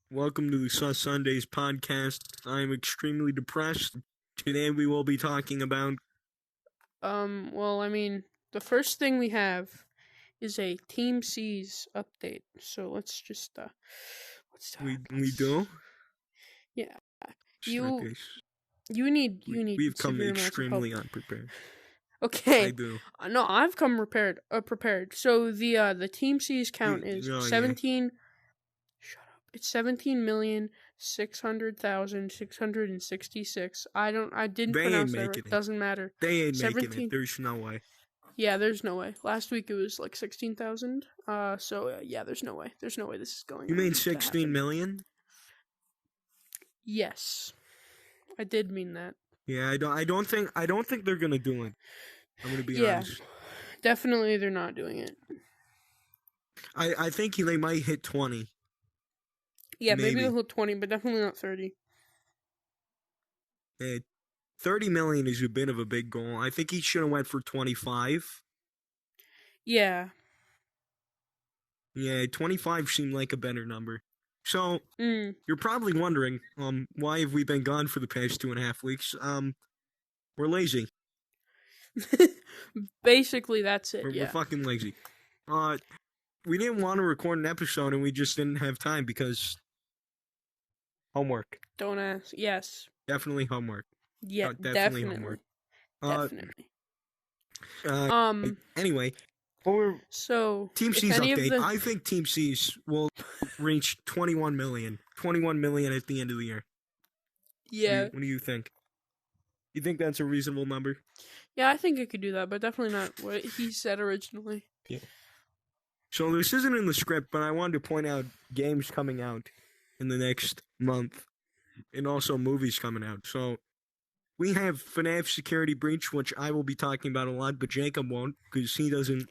Welcome to the Sus Sundays podcast. I'm extremely depressed. Today we will be talking about The first thing we have is a Team C's update. So let's talk. we do. Yeah, Start you this. you need We've come severe amounts of help. extremely unprepared. I Okay, do. no, I've come prepared. So the Team C's count is Yeah. 17. Shut up. It's 17,600,666. I didn't They ain't pronounce that making right. it. Doesn't matter. They ain't making 17. it. There's no way. Yeah, there's no way. Last week it was like 16,000. Yeah, there's no way. There's no way this is going. You mean to 16 happen. million? Yes, I did mean that. Yeah, I don't think they're gonna do it. I'm gonna be honest. Definitely they're not doing it. I think they might hit 20. Yeah, maybe they'll hit 20, but definitely not 30. 30 million is a bit of a big goal. I think he should have went for 25. Yeah. Yeah, 25 seemed like a better number. So, you're probably wondering, why have we been gone for the past 2.5 weeks? We're lazy. Basically, that's it. We're fucking lazy. We didn't want to record an episode and we just didn't have time because homework. Don't ask. Yes. Definitely homework. Yeah, definitely homework. Definitely. Anyway, so Team C's update. I think Team C's will reach 21 million. 21 million at the end of the year. Yeah. What do you think? You think that's a reasonable number? Yeah, I think it could do that, but definitely not what he said originally. Yeah. So this isn't in the script, but I wanted to point out games coming out in the next month, and also movies coming out. So we have FNAF Security Breach, which I will be talking about a lot, but Jacob won't, because he doesn't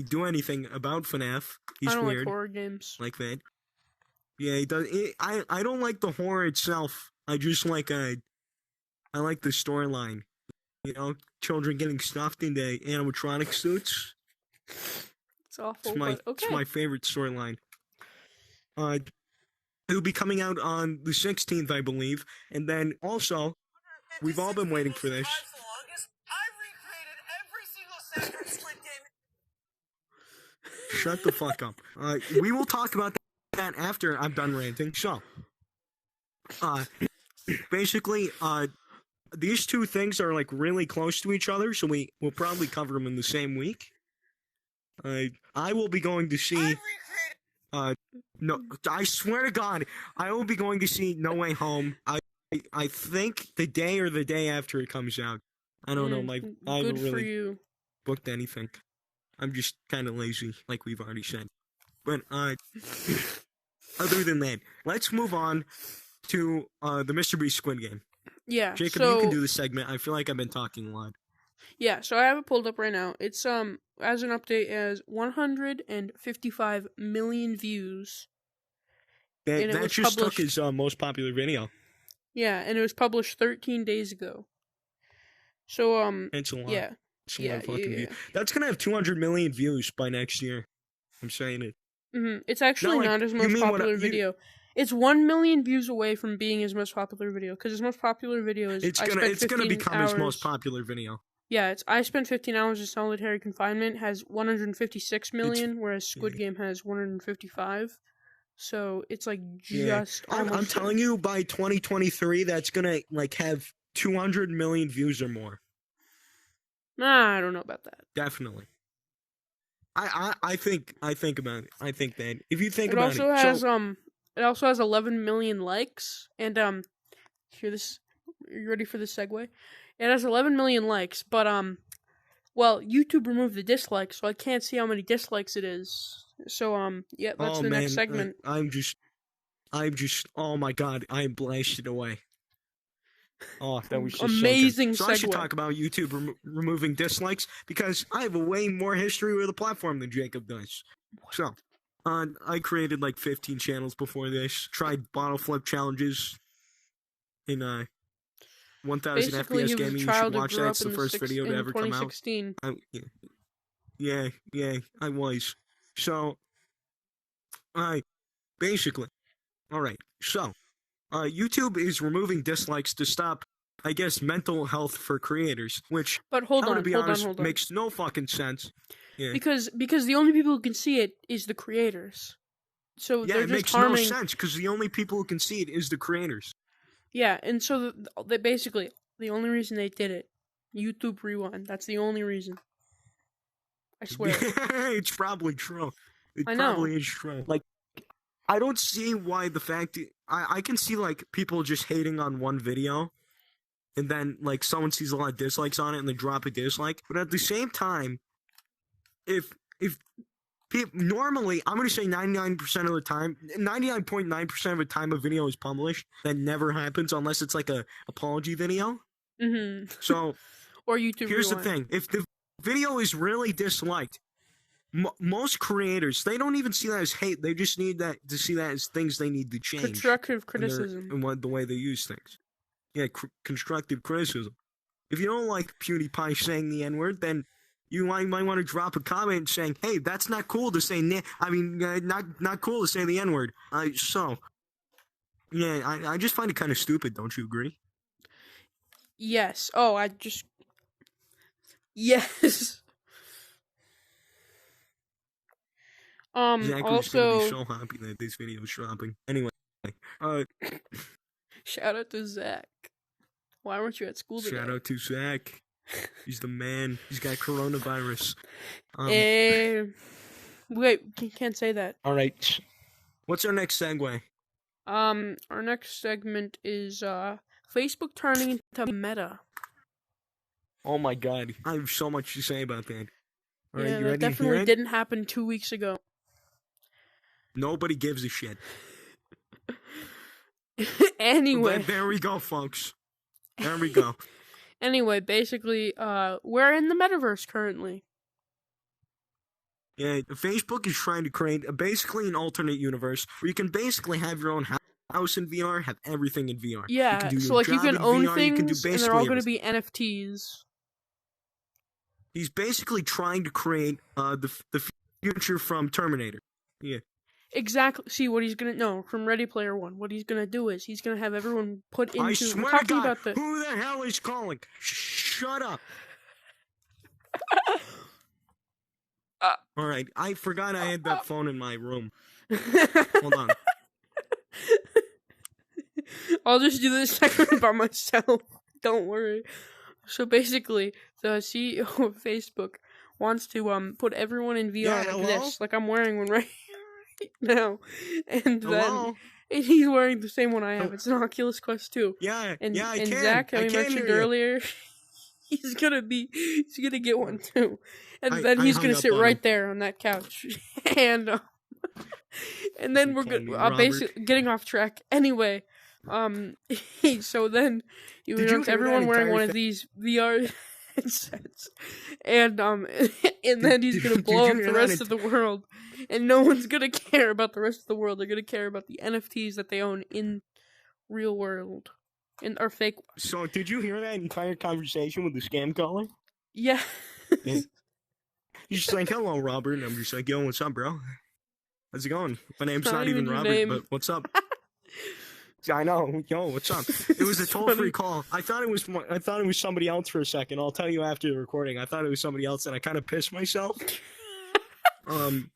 do anything about FNAF. He's I don't weird. like horror games. Like that. Yeah, he does. I don't like the horror itself. I just like I like the storyline. You know, children getting stuffed into animatronic suits. It's awful. It's my favorite storyline. It'll be coming out on the 16th, I believe, and then also, we've all been waiting for this. Shut the fuck up. We will talk about that after I'm done ranting. So, basically, these two things are like really close to each other, so we'll probably cover them in the same week. I will be going to see. No, I swear to God, I will be going to see No Way Home. I think the day or the day after it comes out. I don't know. I haven't really booked anything. I'm just kind of lazy, like we've already said. But other than that, let's move on to the Mr. Beast Squid Game. Yeah, Jacob, you can do the segment. I feel like I've been talking a lot. Yeah, so I have it pulled up right now. It's as an update as 155 million views. That just took his most popular video. Yeah, and it was published 13 days ago. So it's a lot. Yeah. It's a lot of fucking views. That's gonna have 200 million views by next year. I'm saying it. It's actually not his most popular video. It's 1 million views away from being his most popular video, because his most popular video is it's gonna become his most popular video. Yeah, I spent 15 hours in solitary confinement has 156 million, whereas Squid Game has 155. So it's like just. Yeah. I'm telling you, by 2023, that's gonna like have 200 million views or more. Nah, I don't know about that. Definitely. I think about it. I think that if you think it about it also has 11 million likes, and hear this. Are you ready for this segue? It has 11 million likes, but well, YouTube removed the dislikes, so I can't see how many dislikes it is. So yeah, that's the next segment. I'm just. Oh my God, I am blasted away. Oh, that was just amazing. So I should talk about YouTube removing dislikes because I have a way more history with the platform than Jacob does. So, I created like 15 channels before this. Tried bottle flip challenges in 1000 FPS gaming. You should watch that. It's the first video to ever come out. Yeah, I was. So, basically, all right. So, YouTube is removing dislikes to stop, I guess, mental health for creators, which, But hold I'm on, gonna be hold on, honest, hold on. makes no fucking sense. Yeah. Because the only people who can see it is the creators. So Yeah, they're it just makes harming. no sense because the only people who can see it is the creators. Yeah, and so they basically the only reason they did it, YouTube Rewind. That's the only reason. I swear. It's probably true. It I know. probably is true. Like, I don't see why the fact I can see like people just hating on one video, and then like someone sees a lot of dislikes on it and they drop a dislike. But at the same time, if normally, I'm going to say 99% of the time, 99.9% of the time a video is published, that never happens unless it's like a apology video. Mm-hmm. So, or YouTube here's Rewind. the thing. If the video is really disliked, most creators, they don't even see that as hate. They just need that to see that as things they need to change. Constructive criticism. And the way they use things. Yeah, constructive criticism. If you don't like PewDiePie saying the N-word, then you might want to drop a comment saying, "Hey, that's not cool to say. Not cool to say the N-word." So, yeah, I just find it kind of stupid. Don't you agree? Yes. Oh, yes. Zachary Also, gonna be so happy that this video is dropping. Anyway, shout out to Zach. Why weren't you at school today? Shout out to Zach. He's the man. He's got coronavirus. Wait, can't say that. All right. What's our next segue? Our next segment is Facebook turning into Meta. Oh my god, I have so much to say about that. All right, yeah, you that ready to hear definitely it? didn't happen 2 weeks ago. Nobody gives a shit. Anyway. There we go, folks. There we go. Anyway, basically, we're in the metaverse currently. Yeah, Facebook is trying to create basically an alternate universe where you can basically have your own house in VR, have everything in VR. Yeah, you so like you can own VR, things, and they're all going to be NFTs. He's basically trying to create the future from Terminator. Yeah. Exactly. See what he's gonna from Ready Player One. What he's gonna do is he's gonna have everyone put into. I swear to God, who the hell is calling? Shut up. All right, I forgot I had that phone in my room. Hold on. I'll just do this segment by myself. Don't worry. So basically, the CEO of Facebook wants to put everyone in VR like this, like I'm wearing one right now, and then he's wearing the same one I have. It's an Oculus Quest 2. Yeah, and I and can. Zach, who we mentioned earlier, he's gonna get one too, and then he's gonna sit right there on that couch, and then we're basically getting off track. Anyway, so then you have everyone wearing one of these VR headsets, and then he's gonna blow up the rest of the world, and no one's gonna care about the rest of the world. They're gonna care about the NFTs that they own in real world, or fake. So did you hear that entire conversation with the scam caller? Yeah. He's just like, "Hello, Robert," and I'm just like, "Yo, what's up, bro? How's it going? My name's not even Robert, but what's up?" I know. Yo, what's up? It was a toll-free call. I thought it was somebody else for a second. I'll tell you after the recording. I thought it was somebody else, and I kind of pissed myself. You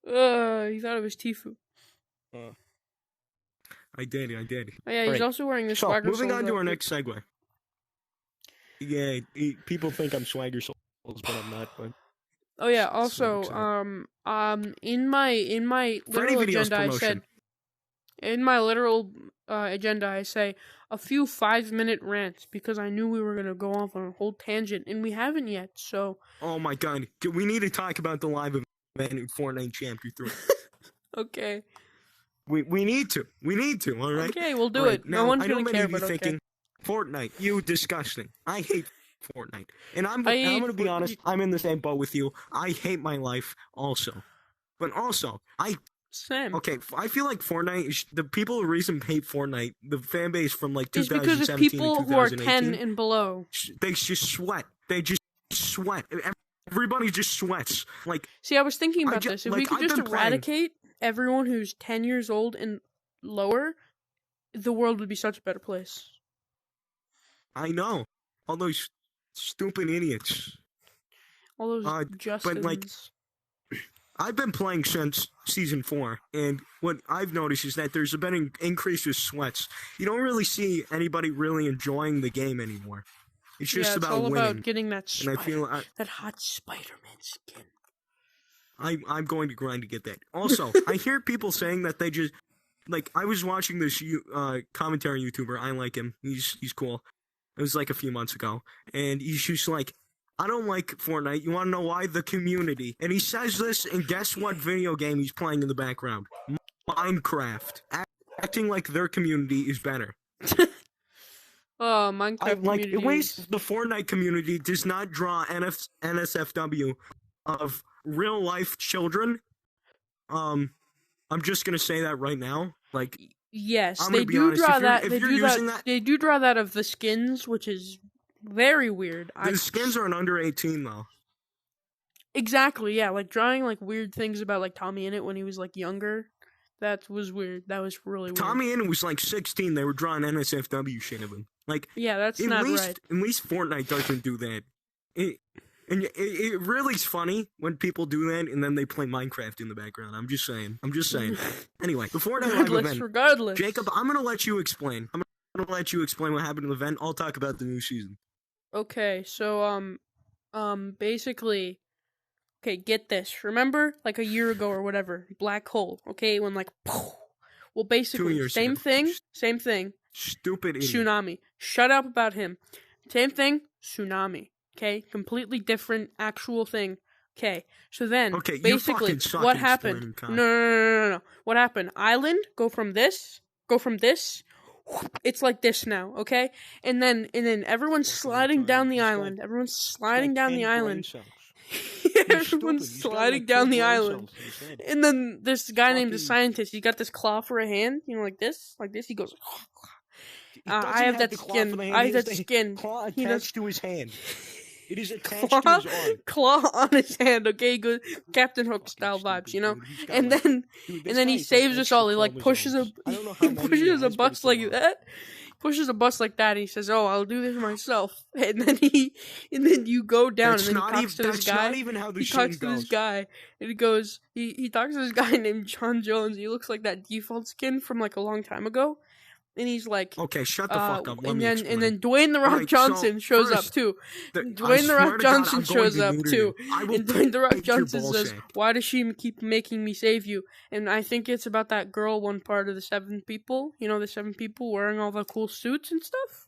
thought it was Tifu. I did. Oh, yeah, he's also wearing this Swagger moving Souls on to our outfit. next segue. Yeah, people think I'm Swagger Souls, but I'm not. But oh yeah, also, in my literal agenda, I said, in my literal agenda, I say a few 5-minute rants because I knew we were gonna go off on a whole tangent, and we haven't yet. So. Oh my god, we need to talk about the live event in Fortnite Chapter 3. Okay. We need to. All right. Okay, we'll do it. No one's gonna care, but thinking, Fortnite, you disgusting. I hate Fortnite, and I'm gonna be honest. I'm in the same boat with you. I hate my life also, but also Same. Okay, I feel like Fortnite is the people who reason hate Fortnite, the fan base from like It's 2017 because of people to who are 2018. 10 and below. They just sweat. Everybody just sweats. Like, see, I was thinking about this. If we could just eradicate everyone who's 10 years old and lower, the world would be such a better place. I know. All those stupid idiots. All those Justins. But, like, I've been playing since Season 4, and what I've noticed is that there's been an increase of sweats. You don't really see anybody really enjoying the game anymore. It's just it's about all winning. about getting that and I feel that hot Spider-Man skin. I'm going to grind to get that. Also, I hear people saying that they just... Like, I was watching this commentary YouTuber. I like him. He's cool. It was like a few months ago. And he's just like, I don't like Fortnite. You want to know why? The community. And he says this, and guess what video game he's playing in the background? Minecraft. Acting like their community is better. Oh, Minecraft community. At least the Fortnite community does not draw NSFW of real-life children. I'm just gonna say that right now. Like, yes, they do draw that. They do draw that of the skins, which is very weird. The skins are an under 18 though. Exactly, yeah. Like drawing like weird things about like Tommy Innit when he was like younger. That was weird. That was really weird. Tommy Innit was like 16. They were drawing NSFW shit of him. Like, yeah, that's not right. At least Fortnite doesn't do that. It really is funny when people do that and then they play Minecraft in the background. I'm just saying. Anyway, the Fortnite live event. Regardless. Jacob, I'm going to let you explain. I'm going to let you explain what happened in the event. I'll talk about the new season. Okay, so, basically, okay, get this. Remember, like a year ago or whatever, black hole, okay, when like, well, basically, same thing. Stupid idiot. Tsunami. Shut up about him. Same thing, tsunami. Okay, completely different actual thing. Okay, so then, basically, what happened? No. What happened? Island, go from this, it's like this now, okay? And then everyone's sliding down the island. Everyone's sliding down the island. Everyone's sliding down the island. And then this guy named the scientist, he got this claw for a hand, you know, like this. He goes, I have that skin. Claw attached to his hand. It is attached to his arm. Claw on his hand, okay? He goes Captain Hook style vibes, you know? And then he saves us all. He like pushes a bus like that. Pushes a bus like that, and he says, "Oh, I'll do this myself." And then you go down, and then he talks to this guy. That's not even how the scene goes. He talks to this guy, and he goes, he talks to this guy named John Jones. He looks like that default skin from like a long time ago. And he's like, okay, shut the fuck up. And then Dwayne the Rock Johnson shows up too. Dwayne the Rock Johnson shows up too. And Dwayne the Rock Johnson says, "Why does she keep making me save you?" And I think it's about that girl, one part of the 7 people. You know, the 7 people wearing all the cool suits and stuff.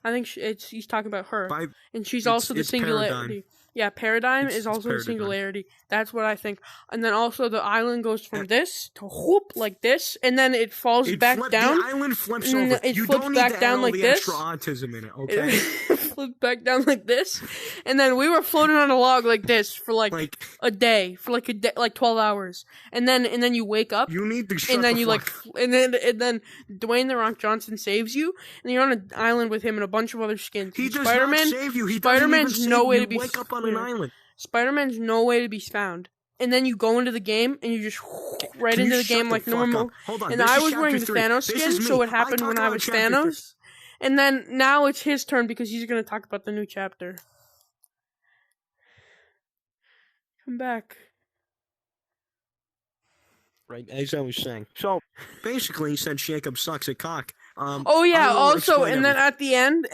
I think he's talking about her, and she's also the singularity. Paradigm. Yeah, Paradigm is also the singularity. That's what I think. And then also the island goes from this to whoop like this, and then it falls back down. The island flips over. It flips back down like this. Extra autism in it, okay? It flipped back down like this, and then we were floating on a log like this for like a day, like 12 hours, and then you wake up. You need to shut and then the you fuck. and then Dwayne the Rock Johnson saves you, and you're on an island with him and a bunch of other skins. He does not save you. Spider-Man's no way to be. Wake up on an island. Spider-Man's no way to be found. And then you go into the game, and you just right into the game like normal. Hold on. And I was wearing the Thanos skin, so it happened when I was Thanos. And then now it's his turn because he's going to talk about the new chapter. Come back. Right, as I was saying. So, basically, he said Jacob sucks at cock. Oh yeah, also, and then at the end,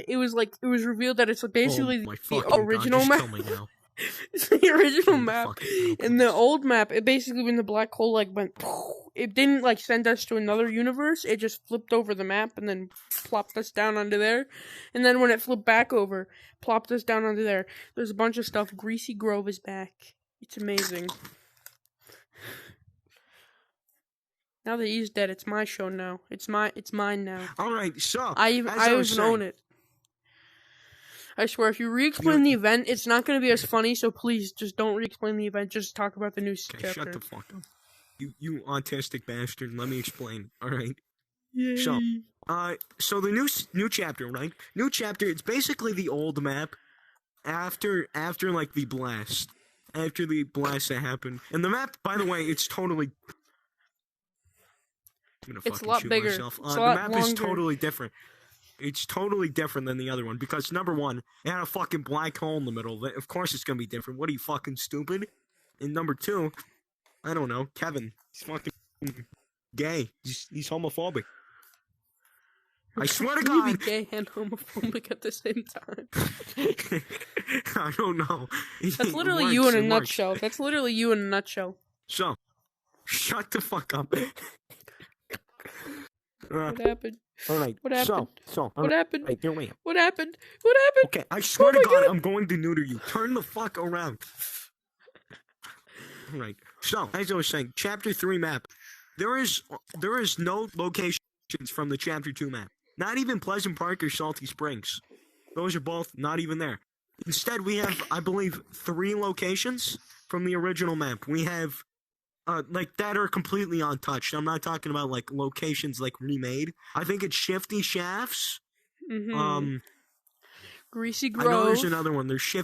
it was revealed that it's basically the original map. It's the original map. In the old map, it basically when the black hole like went, it didn't like send us to another universe. It just flipped over the map and then plopped us down onto there. And then when it flipped back over, plopped us down onto there. There's a bunch of stuff. Greasy Grove is back. It's amazing. Now that he's dead, it's my show now. It's mine now. Alright, so I even own it. I swear, if you re-explain the event, it's not going to be as funny, so please, just don't re-explain the event, just talk about the new chapter. Shut the fuck up. You autistic bastard, let me explain, alright? Yay. So the new chapter, right? New chapter, it's basically the old map after like the blast. After the blast that happened. And the map, by the way, it's totally I'm gonna It's a fucking lot shoot bigger. myself. It's a The lot map longer. is totally different. It's totally different than the other one because number one, it had a fucking black hole in the middle. Of course it's gonna be different. What are you, fucking stupid? And number two, I don't know, Kevin. He's fucking gay. He's homophobic. I swear to Can you God. be gay and homophobic at the same time? I don't know. That's literally you in a nutshell. That's literally you in a nutshell. So, shut the fuck up. What happened? All right. What happened? What happened? Right, here we are. What happened? What happened? Okay, I swear to my God, God. I'm going to neuter you. Turn the fuck around. All right. So, as I was saying, Chapter 3 map. There is no locations from the Chapter 2 map. Not even Pleasant Park or Salty Springs. Those are both not even there. Instead, we have, I believe, 3 locations from the original map. We have, like, that are completely untouched. I'm not talking about, like, locations, like, remade. I think it's Shifty Shafts. Mm-hmm. Greasy Grove. I know there's another one. There's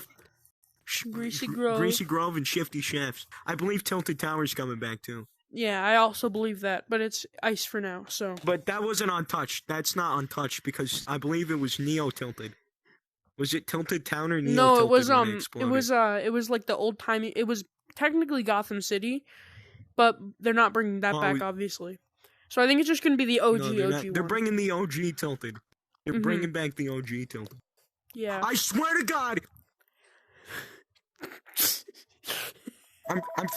Greasy Grove. Greasy Grove and Shifty Shafts. I believe Tilted Tower's coming back, too. Yeah, I also believe that, but it's ice for now, so. But that wasn't untouched. That's not untouched because I believe it was Neo Tilted. Was it Tilted Town or Neo No, Tilted? it was it was like the old timey. It was technically Gotham City, but they're not bringing that back, obviously. So I think it's just gonna be the OG no, OG one. They're bringing the OG Tilted. They're bringing back the OG Tilted. Yeah. I swear to God. I'm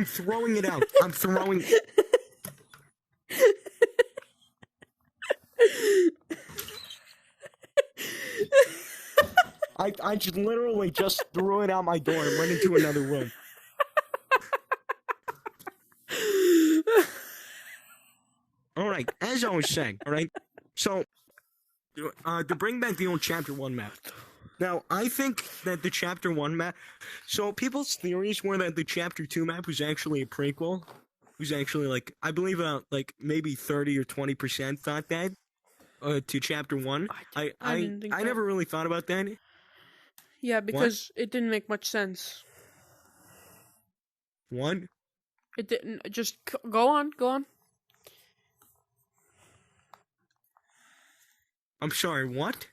throwing it out. I'm throwing. I just literally just threw it out my door and went into another room. All right, as I was saying, all right. So, to bring back the old Chapter 1 map. Now, I think that the Chapter 1 map... So, people's theories were that the Chapter 2 map was actually a prequel. It was actually, like, I believe, like, maybe 30 or 20% thought that, to Chapter 1. I didn't think that. never really thought about that. Yeah, because it didn't make much sense. What? It didn't. Just go on. I'm sorry, what?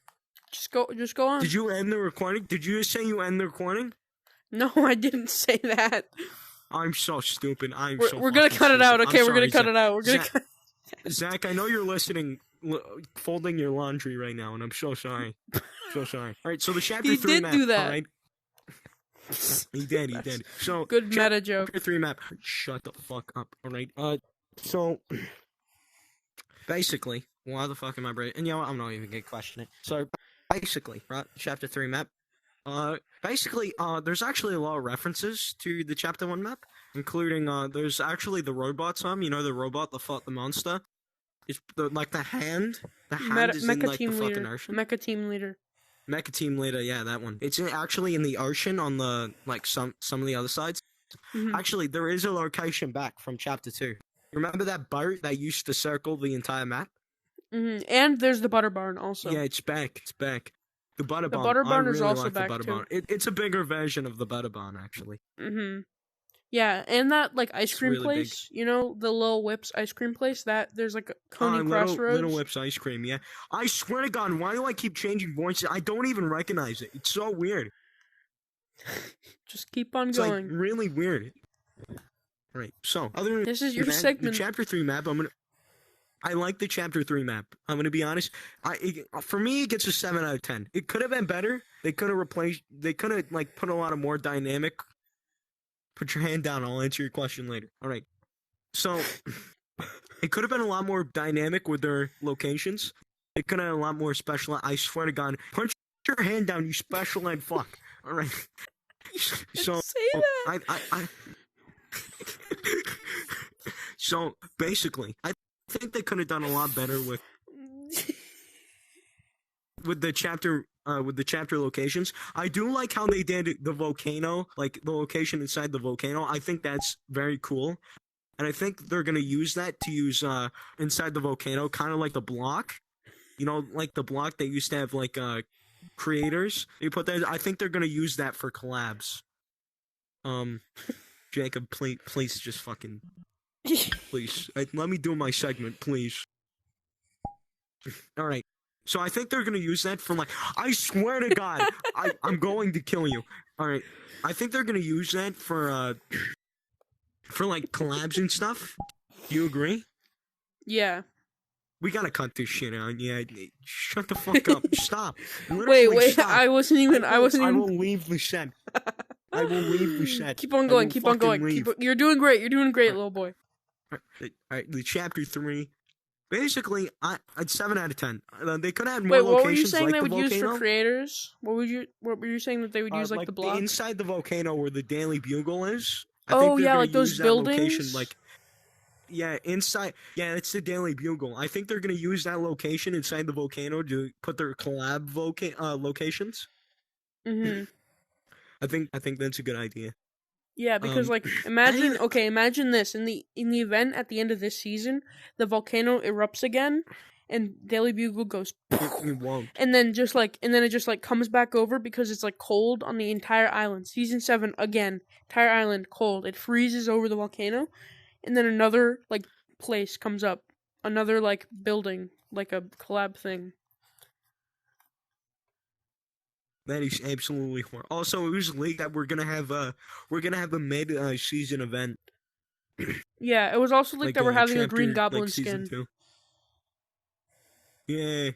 Just go on. Did you end the recording? Did you say you end the recording? No, I didn't say that. I'm so stupid. We're gonna cut it out. Okay, we're gonna cut it out. We're gonna cut. Zach, I know you're listening, folding your laundry right now, and I'm so sorry. So sorry. All right, so the Chapter 3 map. He did do that. All right? He did. So Good meta joke. Chapter 3 map. Shut the fuck up. All right. So basically, why the fuck am I breaking? And you know what? I'm not even gonna question it. So basically, right, Chapter 3 map. Basically, there's actually a lot of references to the Chapter 1 map, including, there's actually the robot you know, the robot that fought the monster. It's the hand. The hand is in, like, the fucking ocean. Mecha Team Leader. Mecha Team Leader, yeah, that one. It's actually in the ocean on the, like, some of the other sides. Mm-hmm. Actually, there is a location back from Chapter 2. Remember that boat that used to circle the entire map? Mm-hmm. And there's the Butter Barn also. Yeah, it's back. The Butter Barn. The Butter Barn is really also like back, the Butter too. Barn. It's a bigger version of the Butter Barn, actually. Mm-hmm. Yeah, and that, like, ice cream really place, you know, the Little Whips ice cream place, that, there's, like, a Coney Crossroads. Little Whips ice cream, yeah. I swear to God, why do I keep changing voices? I don't even recognize it. It's so weird. Just keep on It's, going. like, really weird. Right, so, other than This is your that, segment. The Chapter 3 map, I like the Chapter 3 map. I'm gonna be honest. For me, it gets a 7 out of 10. It could have been better. They could have, like, put a lot of more dynamic... Put your hand down. I'll answer your question later. All right. So, it could have been a lot more dynamic with their locations. It could have been a lot more special. I swear to God. Put your hand down, you special ed fuck. All right. So, say that. I So, basically, I think they could have done a lot better with the chapter locations. I do like how they did the volcano, like the location inside the volcano. I think that's very cool. And I think they're going to use that to use inside the volcano, kind of like the block. You know, like the block they used to have, like, creators. They put that. I think they're going to use that for collabs. Jacob, please just fucking... please. Let me do my segment, please. All right. So I think they're gonna use that for like. I swear to God, I'm going to kill you. All right. I think they're gonna use that for like collabs and stuff. Do you agree? Yeah. We gotta cut this shit out. Yeah. Shut the fuck up. Stop. Literally, Wait. stop. I wasn't even. I will leave the set. I will leave the set. Keep on going. Keep on going. You're doing great. You're doing great, little boy. All right. The chapter 3. Basically, I'd 7 out of 10. They could have more Wait, locations. what were you saying like they the would volcano. use for creators? What were you saying that they would use like the blocks? Inside the volcano where the Daily Bugle is. I Oh think yeah, like those use that buildings. location, like, yeah, inside. Yeah, it's the Daily Bugle. I think they're gonna use that location inside the volcano to put their collab locations. Mhm. I think that's a good idea. Yeah, because like imagine this in the event at the end of this season, the volcano erupts again, and Daily Bugle goes, It won't. and then it just like comes back over because it's like cold on the entire island. Season 7 again, entire island cold. It freezes over the volcano, and then another like place comes up, another like building, like a collab thing. That is absolutely horrible. Also, it was leaked that we're gonna have a mid season event. Yeah, it was also leaked that we're having a Green Goblin like skin. 2. Yeah.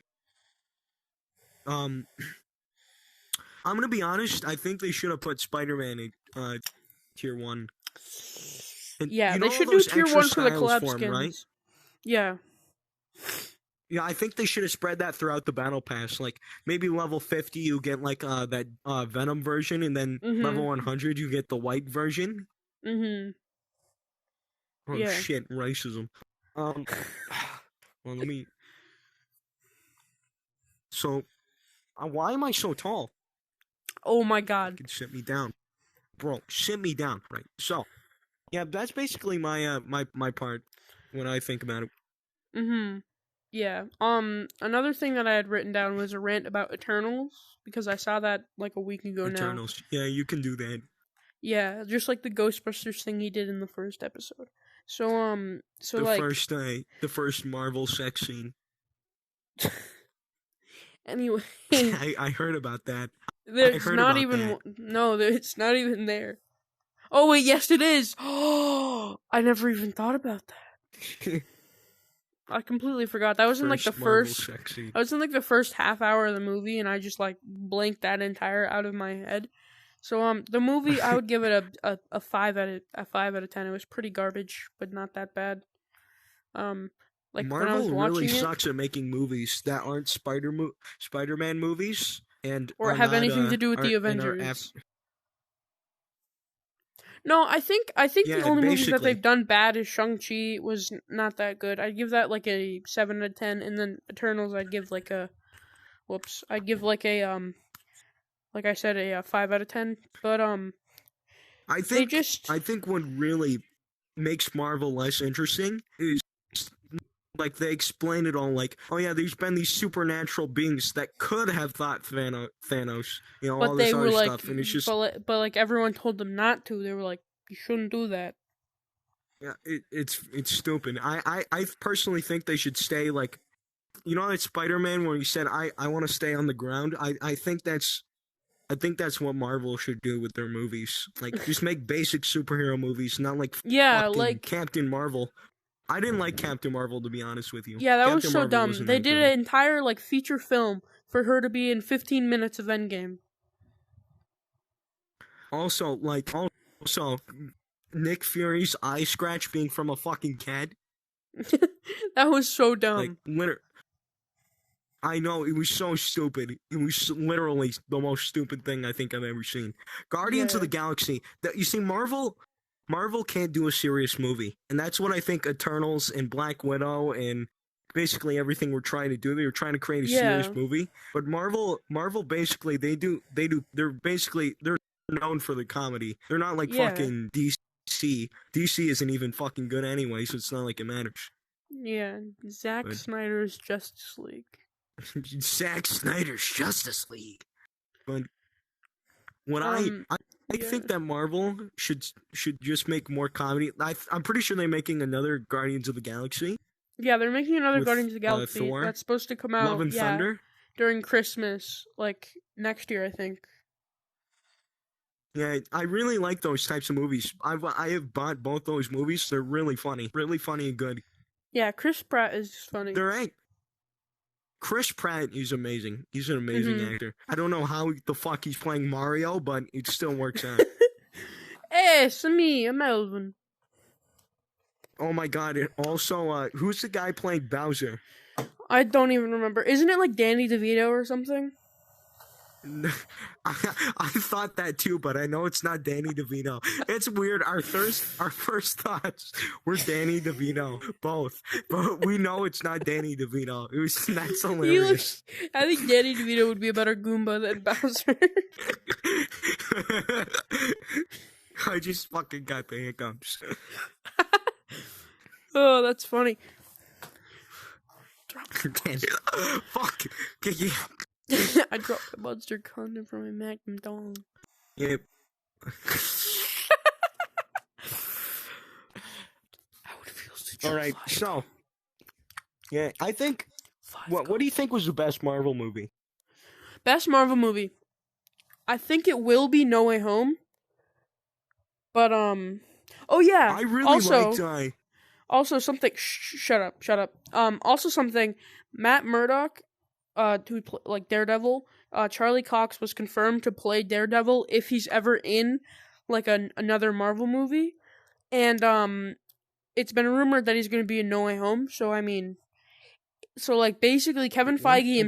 I'm gonna be honest. I think they should have put Spider-Man in tier 1. And Yeah, you know they should all do those tier extra 1 for the styles collab skins. right? Yeah. Yeah, I think they should have spread that throughout the battle pass. Like maybe level 50 you get like that Venom version, and then level 100 you get the white version. Mhm. Oh Yeah. shit, racism. Well, let me. So, why am I so tall? Oh my God. You can sit me down, bro. Sit me down, right? So, yeah, that's basically my my part when I think about it. Mhm. Yeah. Another thing that I had written down was a rant about Eternals because I saw that like a week ago now. Eternals. Yeah, you can do that. Yeah, just like the Ghostbusters thing he did in the first episode. So the first Marvel sex scene. Anyway, I heard about that. it's not even there. Oh wait, yes it is. Oh, I never even thought about that. I completely forgot. That was in like the first. I was in like the first half hour of the movie, and I just like blanked that entire out of my head. So the movie I would give it a 5 out of 10. It was pretty garbage, but not that bad. Like Marvel when I was watching really sucks at making movies that aren't Spider-Man movies or have anything to do with the Avengers. No, I think the only movies that they've done bad is Shang-Chi was not that good. I'd give that like a 7 out of 10, and then Eternals I'd give like a like I said a 5 out of 10. But I think what really makes Marvel less interesting is like they explain it all like, oh yeah, there's been these supernatural beings that could have thought Thanos, you know, but all this they other were like, stuff, and it's just but like everyone told them not to. They were like, you shouldn't do that. Yeah, it's stupid. I personally think they should stay like, you know, that Spider-Man where he said I want to stay on the ground. I think that's what Marvel should do with their movies. Like, just make basic superhero movies, not like like Captain Marvel. I didn't like Captain Marvel, to be honest with you. Yeah, that Captain was so Marvel dumb. They did an entire like feature film for her to be in 15 minutes of Endgame. Also, Nick Fury's eye scratch being from a fucking cat. That was so dumb. Like, I know, it was so stupid. It was literally the most stupid thing I think I've ever seen. Guardians of the Galaxy. You see, Marvel can't do a serious movie. And that's what I think Eternals and Black Widow and basically everything we're trying to do. They were trying to create a serious movie. But Marvel basically, they're known for the comedy. They're not like fucking DC. DC isn't even fucking good anyway, so it's not like it matters. Yeah, Zack Snyder's Justice League. Zack Snyder's Justice League. But What I Yeah. think that Marvel should just make more comedy. I'm pretty sure they're making another Guardians of the Galaxy Yeah, they're making another with Guardians of the Galaxy Thor, that's supposed to come Love out, and yeah, Thunder. during Christmas, like next year, I think. Yeah, I really like those types of movies. I have bought both those movies. They're really funny and good. Yeah, Chris Pratt is funny. They're right. Chris Pratt is amazing. He's an amazing actor. I don't know how the fuck he's playing Mario, but it still works out. Hey, it's me, I'm Melvin. Oh my god! And also, who's the guy playing Bowser? I don't even remember. Isn't it like Danny DeVito or something? I thought that too, but I know it's not Danny DeVito. It's weird. Our first thoughts were Danny DeVito, both, but we know it's not Danny DeVito. That's hilarious. I think Danny DeVito would be a better Goomba than Bowser. I just fucking got the hiccups. Oh, that's funny. Fuck. Yeah. I dropped the monster condom from my Magnum dong. Yep. I would feel such All right. So, yeah, I think. What do you think was the best Marvel movie? Best Marvel movie. I think it will be No Way Home. But oh yeah. I really liked. Also something. Shut up. Also something. Matt Murdock, who like Daredevil. Charlie Cox was confirmed to play Daredevil if he's ever in like another Marvel movie, and it's been rumored that he's going to be in No Way Home. So I mean, like basically Kevin Feige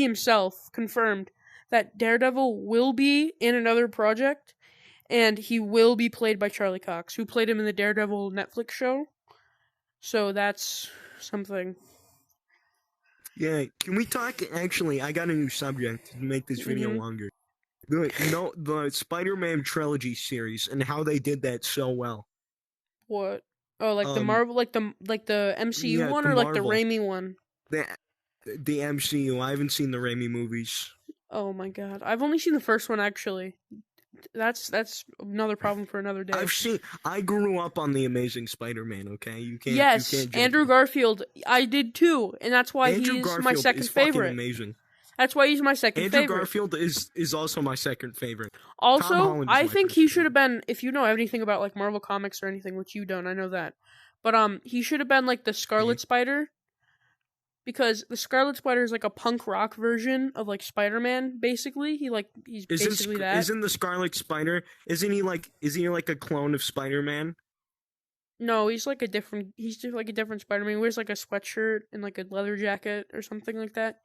himself confirmed that Daredevil will be in another project, and he will be played by Charlie Cox, who played him in the Daredevil Netflix show. So that's something. Yeah, can we talk? Actually, I got a new subject to make this video longer. The Spider-Man trilogy series and how they did that so well. What? Oh, like the Marvel, like the MCU one, or like the Raimi one? The MCU. I haven't seen the Raimi movies. Oh my god, I've only seen the first one actually. That's another problem for another day. I grew up on the Amazing Spider-Man. Okay, you can't. Yes, you can't Andrew Garfield. I did too, and that's why Andrew he's Garfield my second is favorite. Amazing. That's why he's my second favorite. Andrew Garfield is also my second favorite. Also, I think he should have been. If you know anything about like Marvel comics or anything, which you don't, I know that. But he should have been like the Scarlet Spider. Because the Scarlet Spider is like a punk rock version of like Spider-Man, basically. He's basically that. Isn't the Scarlet Spider? Isn't he like a clone of Spider-Man? No, he's just like a different Spider-Man. He wears like a sweatshirt and like a leather jacket or something like that.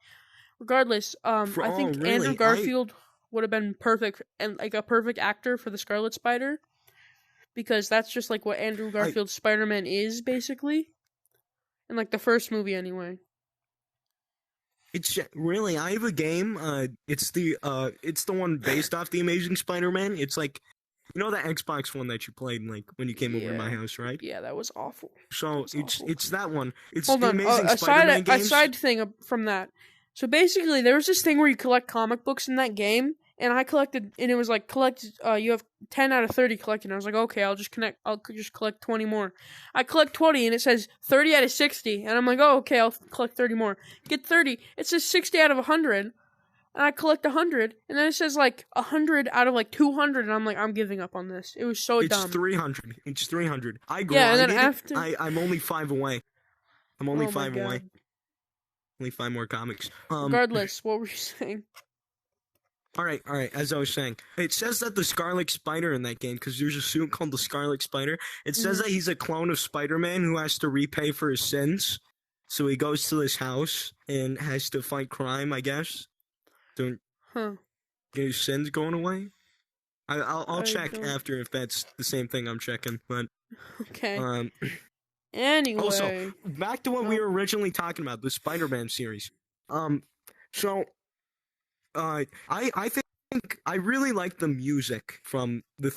Regardless, I think really? Andrew Garfield would have been perfect and like a perfect actor for the Scarlet Spider. Because that's just like what Andrew Garfield's Spider-Man is, basically. In like the first movie anyway. It's really. I have a game. It's the one based off the Amazing Spider-Man. It's like, you know, the Xbox one that you played like when you came over to my house, right? Yeah, that was awful. So it's that one. It's Hold the on. Amazing Spider-Man games. A side thing from that. So basically, there was this thing where you collect comic books in that game, and I collected, and it was like you have 10 out of 30 collected. And I was like, okay, I'll just collect 20 more. I collect 20, and it says 30 out of 60, and I'm like, oh, okay, I'll collect 30 more. Get 30, it says 60 out of 100, and I collect 100, and then it says like 100 out of like 200, and I'm like, I'm giving up on this. It was so dumb. It's 300. It's 300. I grinded. Yeah, and then after I'm only 5 away. I'm only 5 away. Only 5 more comics. Regardless, what were you saying? All right. As I was saying, it says that the Scarlet Spider in that game, because there's a suit called the Scarlet Spider. It says that he's a clone of Spider-Man who has to repay for his sins. So he goes to this house and has to fight crime, I guess. To get his sins going away. I'll check after if that's the same thing I'm checking. But okay. Anyway. Also, back to what we were originally talking about, the Spider-Man series. So, I think I really like the music from the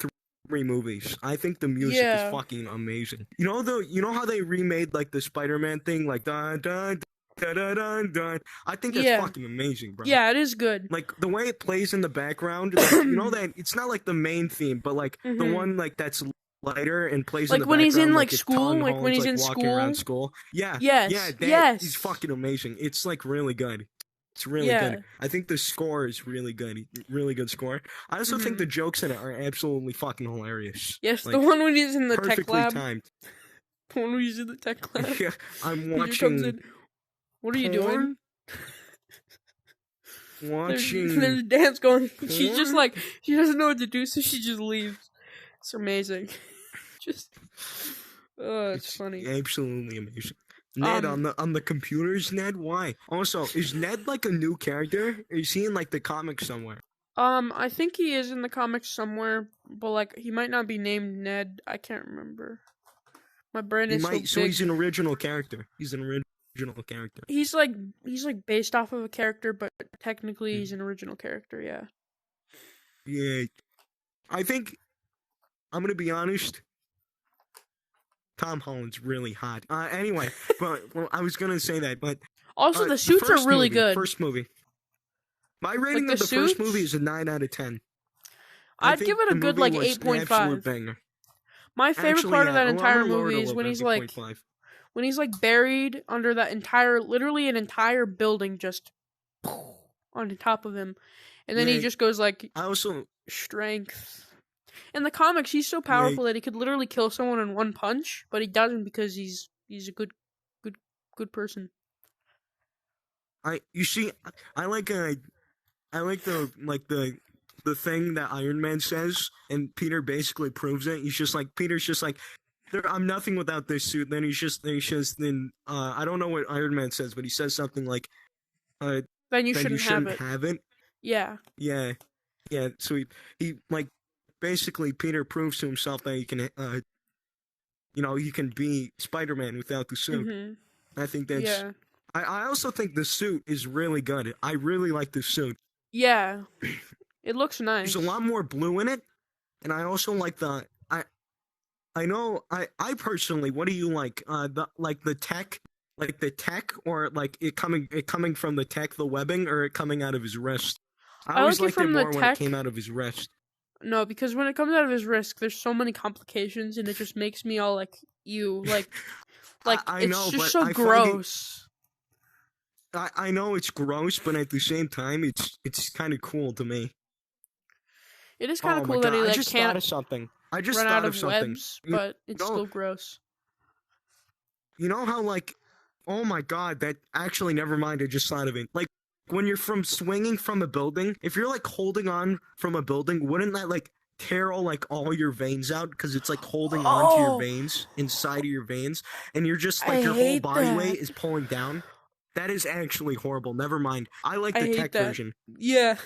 3 movies. I think the music is fucking amazing. You know how they remade like the Spider-Man thing, like da da da Da-da-dun-dun. I think that's Yeah. fucking amazing, bro. Yeah, it is good. Like the way it plays in the background, like, you know that it's not like the main theme, but like the Mhm. one like that's lighter and plays in Like the when he's in background, like like if Tom school, like when Holland's he's like in walking around school. school. Yeah, yeah, Yes. that is Yes. fucking amazing. It's like really good. It's really Yeah. good. I think the score is really good. Really good score. I also think the Mhm. jokes in it are absolutely fucking hilarious. Yes, the Like one when he's in the tech perfectly lab. timed. The one when he's in the tech lab. Yeah, I'm Peter comes watching in. What are you doing? porn. Watching There's dance going. She's just porn. like she doesn't know what to do, so she just leaves. It's amazing. Just it's funny. Absolutely amazing. Ned on the computers. Ned, why? Also, is Ned like a new character? Is he in like the comics somewhere? I think he is in the comics somewhere, but like he might not be named Ned. I can't remember. My brain He is so might. big. So he's an original character. He's an original character. He's like based off of a character, but technically he's an original character. Yeah. Yeah, I think I'm gonna be honest. Tom Holland's really hot. Anyway, but well, I was gonna say that, but Also, the suits are first really movie, good. First movie. My rating Like of the the first suits? movie is a 9 out of 10. I'd give it a good like an 8.5. absolute banger. My favorite Actually, part of that I'm entire gonna lower it movie a is little when bit, he's like 8.5. buried under that entire, literally an entire building just on top of him, and then he Yeah, just goes like I also strength. In the comics, he's so powerful that he could literally kill someone in one punch, but he doesn't because he's a good person. you see, I like the thing that Iron Man says, and Peter basically proves it. Peter's just like, I'm nothing without this suit. Then I don't know what Iron Man says, but he says something like, Then you then you shouldn't shouldn't have it. have it. Yeah. Yeah, yeah. So he like basically Peter proves to himself that he can he can be Spider-Man without the suit. Mhm. I think that's. Yeah. I also think the suit is really good. I really like the suit. Yeah. It looks nice. There's a lot more blue in it, and I also like the. I know. I personally, what do you like? The tech, or like it coming from the tech, the webbing, or it coming out of his wrist. I always like it liked it from the more when it tech. came out of his wrist. No, because when it comes out of his wrist, there's so many complications, and it just makes me all like, ew, like I it's know, just but so gross. I know it's gross, but at the same time, it's kind of cool to me. It is kind Oh of my cool god! that he I like just thought can't of something. I just run thought out of of something. webs, You but it's know, still gross. you know how like, oh my god! That actually, never mind. I just thought of it. Like when you're swinging from a building, if you're like holding on from a building, wouldn't that like tear all your veins out because it's like holding on to your Oh, veins inside of your veins, and you're just I like your whole hate body weight that. is pulling down. That is actually horrible. Never mind. I like I the hate tech that. version. Yeah.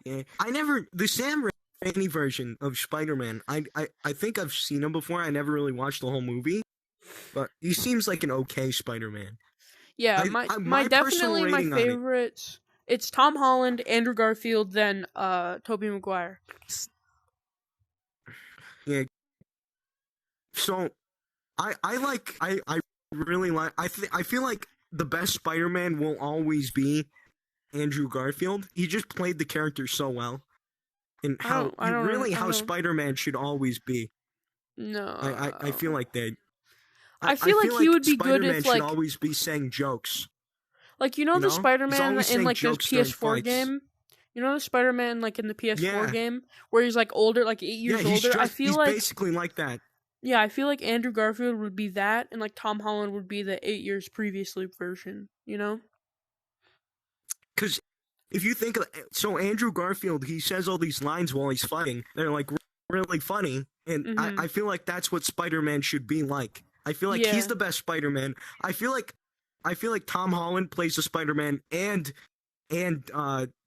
Yeah, the Sam Raimi version of Spider-Man. I think I've seen him before. I never really watched the whole movie, but he seems like an okay Spider-Man. Yeah, my personal definitely my rating on it. favorites. It's Tom Holland, Andrew Garfield, then Tobey Maguire. Yeah. So I really like I feel like the best Spider-Man will always be Andrew Garfield. He just played the character so well, and how Spider-Man should always be. No. I feel like that. I feel like he would be good Spider-Man if should like always be saying jokes. like the He's Spider-Man always in saying like this jokes during PS4 fights. game. You know the Spider-Man like in the PS4 Yeah. game where he's like older, like 8 years older. He's basically like that. Yeah, I feel like Andrew Garfield would be that, and like Tom Holland would be the 8 years previously version. You know? Because if you think Andrew Garfield, he says all these lines while he's fighting. They're like really funny, and I feel like that's what Spider-Man should be like. I feel like he's the best Spider-Man. I feel like Tom Holland plays the Spider-Man and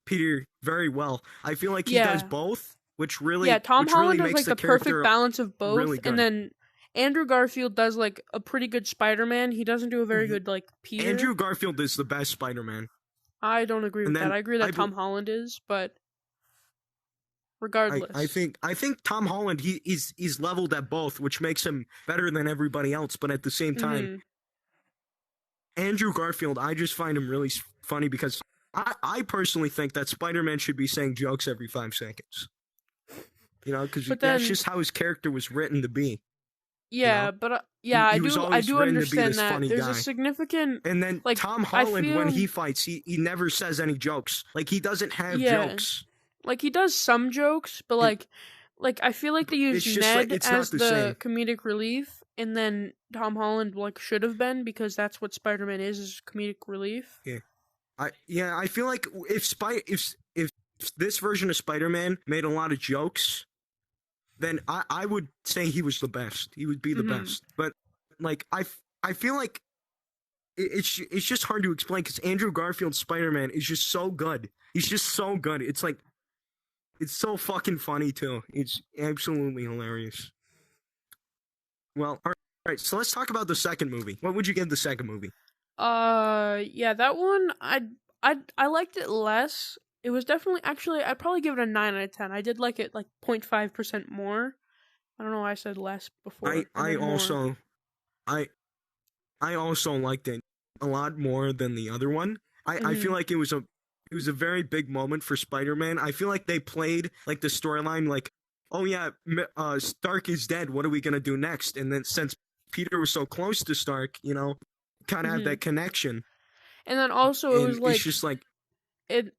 Peter very well. I feel like he does both, which really Tom Holland does makes like the perfect balance of both, really good. And then Andrew Garfield does like a pretty good Spider-Man. He doesn't do a very good like Peter. Andrew Garfield is the best Spider-Man. I don't agree with that. I agree that Tom Holland is, but regardless, I think Tom Holland he's leveled at both, which makes him better than everybody else. But at the same time, Andrew Garfield, I just find him really funny because I personally think that Spider-Man should be saying jokes every 5 seconds. You know, because But that's then, just how his character was written to be. You yeah, know, but yeah, he was I always do written to be understand this that. funny There's a guy. significant, And then like, Tom I Holland, when feel, he fights, he never says any jokes. Like, he doesn't have yeah, jokes. like he does some jokes, but It, like I feel like they used it's just like, Ned it's not as the the same. comedic relief, and then Tom Holland like should have been because that's what Spider-Man is comedic relief. Yeah. I feel like if this version of Spider-Man made a lot of jokes, then I would say he was the best. He would be the Mm-hmm. best. But like I feel like it's just hard to explain because Andrew Garfield's Spider-Man is just so good. He's just so good. It's like it's so fucking funny too. It's absolutely hilarious. Well, all right. So let's talk about the second movie. What would you give the second movie? Yeah, that one I liked it less. It was definitely actually I'd probably give it a 9 out of 10. I did like it like 0.5% more. I don't know why I said less before. I I meant more. also I I also liked it a lot more than the other one. I feel Mhm. like it was a very big moment for Spider-Man. I feel like they played like the storyline like, oh yeah, Stark is dead. What are we gonna do next? And then since Peter was so close to Stark, you know, kind of have Mhm. that connection. And then also it And was it's like just like,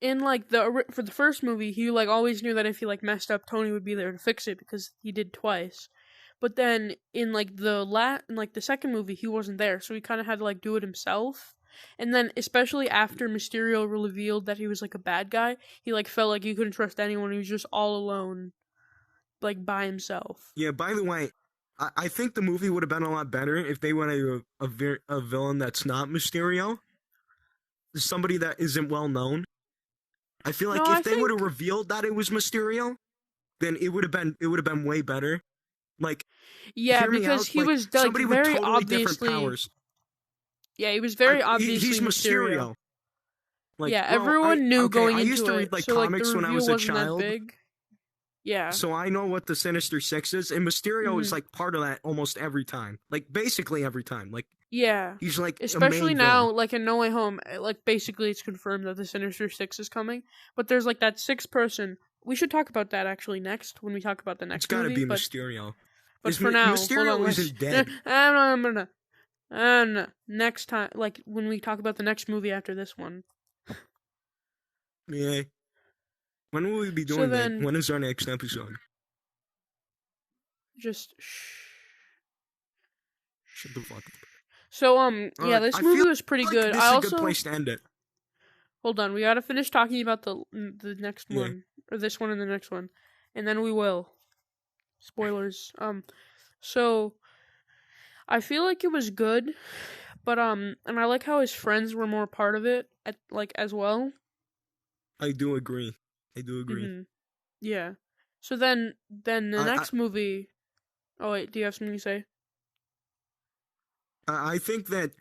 in like for the first movie, he like always knew that if he like messed up, Tony would be there to fix it because he did twice. But then in like in like the second movie, he wasn't there, so he kind of had to like do it himself. And then especially after Mysterio revealed that he was like a bad guy, he like felt like he couldn't trust anyone. He was just all alone, like by himself. yeah. By the way, I think the movie would have been a lot better if they went a villain that's not Mysterio, somebody that isn't well known. I feel No, like I if they would have think revealed that it was Mysterio, then it would have been way better. Like, yeah, hear me because out. he Like, was like somebody with very totally different obviously powers. yeah, he was very He's obviously Mysterio. Mysterio. Like, Yeah, well, everyone knew I going used into to read it, like so like the comics when I reveal was a wasn't that child, big. Yeah. so I know what the Sinister Six is, and Mysterio is Hmm. like part of that almost every time. Like, basically every time. Like, Yeah. he's like a Especially main now, villain. like in No Way Home, like basically it's confirmed that the Sinister Six is coming. But there's like that sixth person. We should talk about that actually next when we talk about the It's next got to movie. be Mysterio. But for now, hold on. Mysterio Let's. isn't dead. No. Next time, like when we talk about the next movie after this one. Yeah. When will we be So doing that? then, When is our next episode? just shh. Shut the fuck up. So yeah, this I movie feel was pretty like good. this I is a good also place to end it. hold on. We gotta finish talking about the next Yeah. one or this one and the next one, and then we will. Spoilers. So I feel like it was good, but and I like how his friends were more part of it as well. I do agree. I do agree. Mhm. Yeah. So then the I next movie. Oh wait, do you have something to say? I think that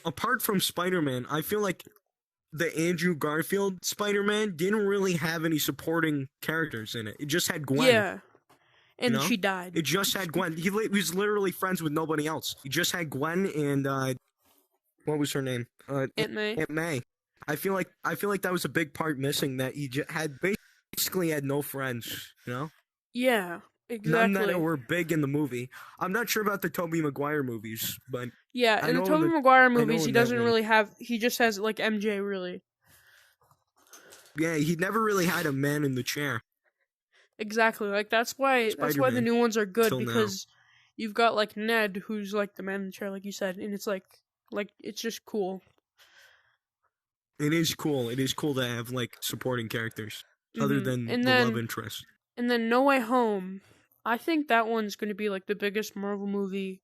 apart from Spider-Man, I feel like the Andrew Garfield Spider-Man didn't really have any supporting characters in it. It just had Gwen. Yeah. You And know, she died. it just had Gwen. He was literally friends with nobody else. He just had Gwen and what was her name? Aunt May. Aunt May. I feel like that was a big part missing. That he had basically had no friends. You know, Yeah. none Exactly. that were big in the movie. I'm not sure about the Tobey Maguire movies, but Yeah, I in the know Tobey that Maguire I know movies, he in that doesn't one. really have. He just has like MJ, really. Yeah, he never really had a man in the chair. Exactly. Like that's why the Spider-Man new ones are good till now. because you've got like Ned, who's like the man in the chair, like you said, and it's like it's just cool. It is cool. It is cool to have like supporting characters other Hmm. than the love interest. And then No Way Home, I think that one's going to be like the biggest Marvel movie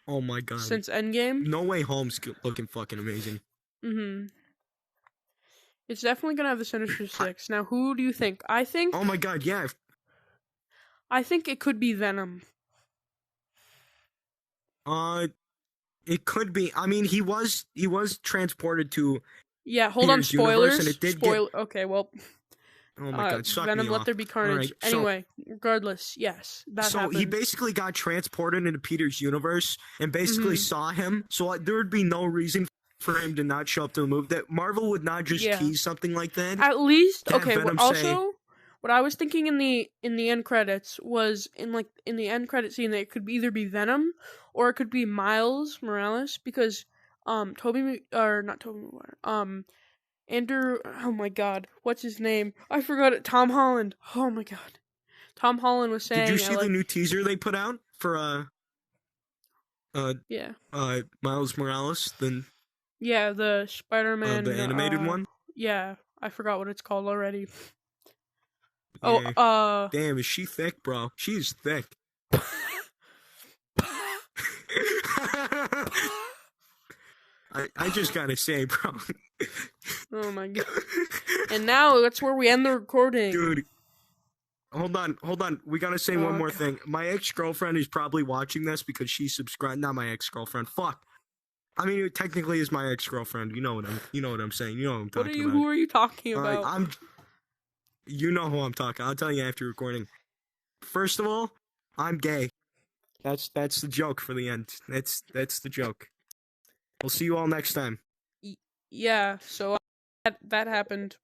Oh my god. since Endgame. No Way Home's looking fucking amazing. Mm-hmm. It's definitely going to have the Sinister Six. Now, who do you think? I think Oh my god, yeah. it could be Venom. It could be. I mean, he was transported to Yeah, hold on, Peter's universe, and spoilers. it did get. Okay, well, Oh my god, suck Venom me Let off. There Be Carnage. Alright, Anyway, regardless, yes, that so happened. he basically got transported into Peter's universe and basically saw him. So there would be no reason for him to not show up to the movie. That Marvel would not just tease something like that. At least, Have okay. Venom What I was thinking in the end credits was in the end credit scene that it could either be Venom or it could be Miles Morales, because not Tobey Maguire, Andrew, oh my god, what's his name? I forgot it. Tom Holland. Oh my god. Tom Holland was saying, Did you see the new teaser they put out for yeah. Miles Morales, Yeah, the Spider-Man, the animated one? Yeah, I forgot what it's called already. Yeah. Oh, Damn, is she thick, bro? She's thick. I just gotta say, bro. Oh my god. And now that's where we end the recording. Dude. Hold on. We gotta say one more thing. My ex-girlfriend is probably watching this because she subscribed. Not my ex-girlfriend. Fuck. I mean, it technically is my ex-girlfriend. You know what I'm saying. You know what I'm talking about. Who are you talking about? You know who I'm talking. I'll tell you after recording. First of all, I'm gay. That's the joke for the end. That's the joke. We'll see you all next time. Yeah, so that happened.